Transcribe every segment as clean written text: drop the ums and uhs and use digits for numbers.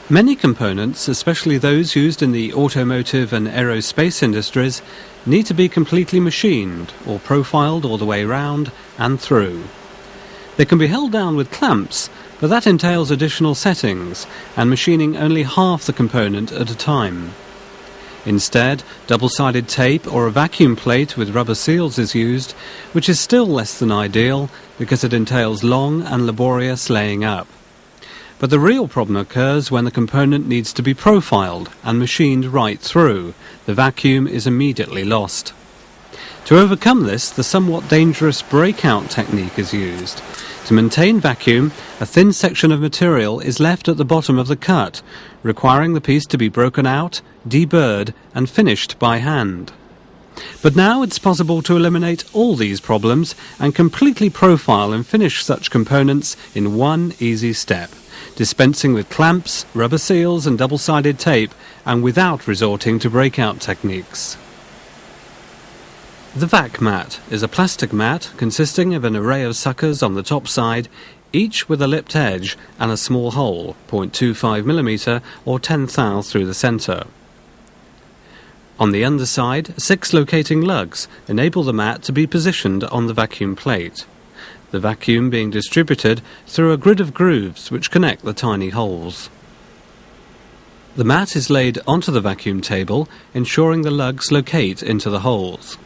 Many components, especially those used in the automotive and aerospace industries, need to be completely machined or profiled all the way round and through. They can be held down with clamps, but that entails additional settings and machining only half the component at a time. Instead, double-sided tape or a vacuum plate with rubber seals is used, which is still less than ideal because it entails long and laborious laying up. But the real problem occurs when the component needs to be profiled and machined right through. The vacuum is immediately lost. To overcome this, the somewhat dangerous breakout technique is used. To maintain vacuum, a thin section of material is left at the bottom of the cut, requiring the piece to be broken out, deburred, and finished by hand. But now it's possible to eliminate all these problems and completely profile and finish such components in one easy step, dispensing with clamps, rubber seals and double-sided tape, and without resorting to breakout techniques. The vac mat is a plastic mat consisting of an array of suckers on the top side, each with a lipped edge and a small hole, 0.25 mm or 1/10 thou through the centre. On the underside, 6 locating lugs enable the mat to be positioned on the vacuum plate, the vacuum being distributed through a grid of grooves which connect the tiny holes. The mat is laid onto the vacuum table, ensuring the lugs locate into the holes.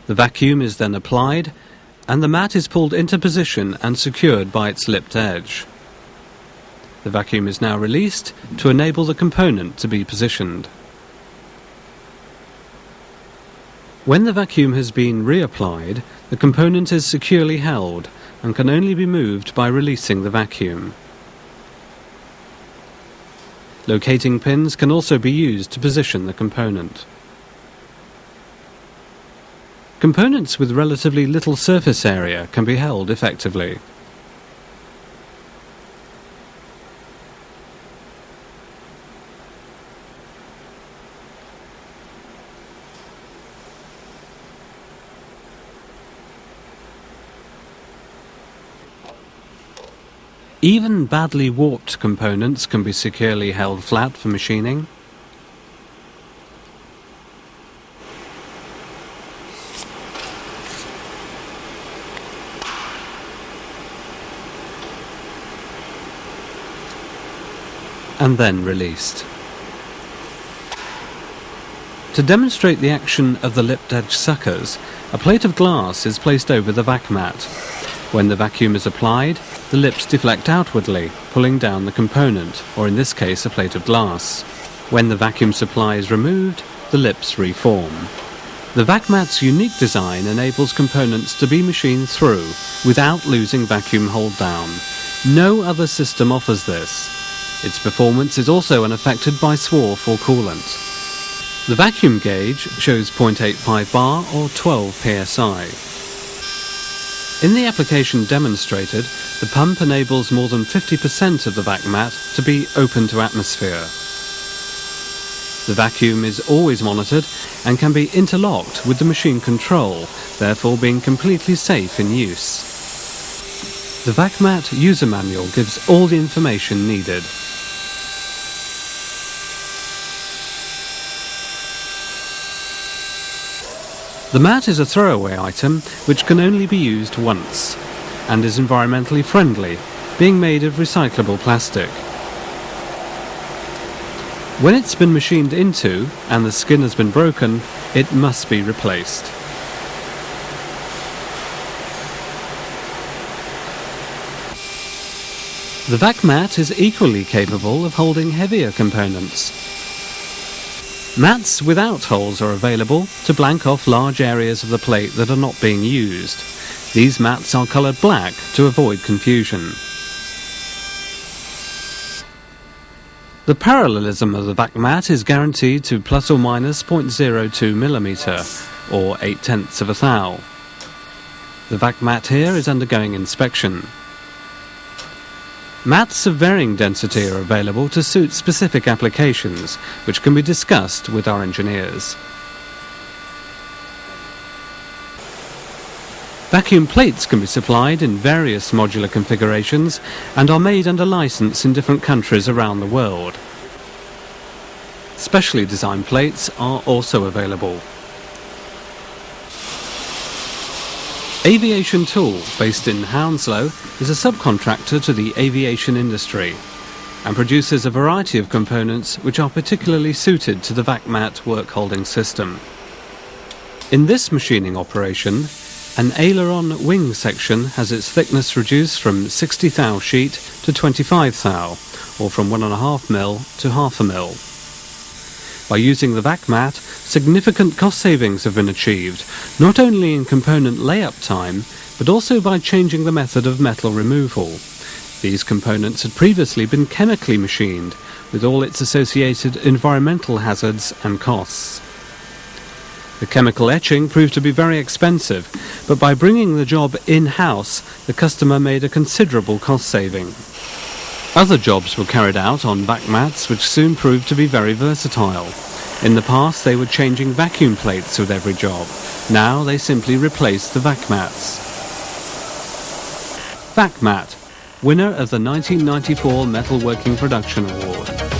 The vacuum is then applied, and the mat is pulled into position and secured by its lipped edge. The vacuum is now released to enable the component to be positioned. When the vacuum has been reapplied, the component is securely held and can only be moved by releasing the vacuum. Locating pins can also be used to position the component. Components with relatively little surface area can be held effectively. Even badly warped components can be securely held flat for machining. And then released. To demonstrate the action of the lipped edge suckers, a plate of glass is placed over the vac mat. When the vacuum is applied, the lips deflect outwardly, pulling down the component, or in this case a plate of glass. When the vacuum supply is removed, the lips reform. The vac mat's unique design enables components to be machined through without losing vacuum hold down. No other system offers this. Its performance is also unaffected by swarf or coolant. The vacuum gauge shows 0.85 bar or 12 psi. In the application demonstrated, the pump enables more than 50% of the vac mat to be open to atmosphere. The vacuum is always monitored and can be interlocked with the machine control, therefore being completely safe in use. The vac mat user manual gives all the information needed. The mat is a throwaway item which can only be used once and is environmentally friendly, being made of recyclable plastic. When it's been machined into and the skin has been broken, it must be replaced. The vac mat is equally capable of holding heavier components. Mats without holes are available to blank off large areas of the plate that are not being used. These mats are coloured black to avoid confusion. The parallelism of the vac mat is guaranteed to plus or minus 0.02 millimeter, or 0.8 of a thou. The vac mat here is undergoing inspection. Mats of varying density are available to suit specific applications, which can be discussed with our engineers. Vacuum plates can be supplied in various modular configurations and are made under license in different countries around the world. Specially designed plates are also available. Aviation Tool, based in Hounslow, is a subcontractor to the aviation industry and produces a variety of components which are particularly suited to the vac mat work holding system. In this machining operation, an aileron wing section has its thickness reduced from 60 thou sheet to 25 thou, or from 1.5 mil to 0.5 mil. By using the vac mat, significant cost savings have been achieved, not only in component layup time, but also by changing the method of metal removal. These components had previously been chemically machined, with all its associated environmental hazards and costs. The chemical etching proved to be very expensive, but by bringing the job in-house, the customer made a considerable cost saving. Other jobs were carried out on vac mats which soon proved to be very versatile. In the past they were changing vacuum plates with every job. Now they simply replaced the vac mats. Vac mat, winner of the 1994 Metalworking Production Award.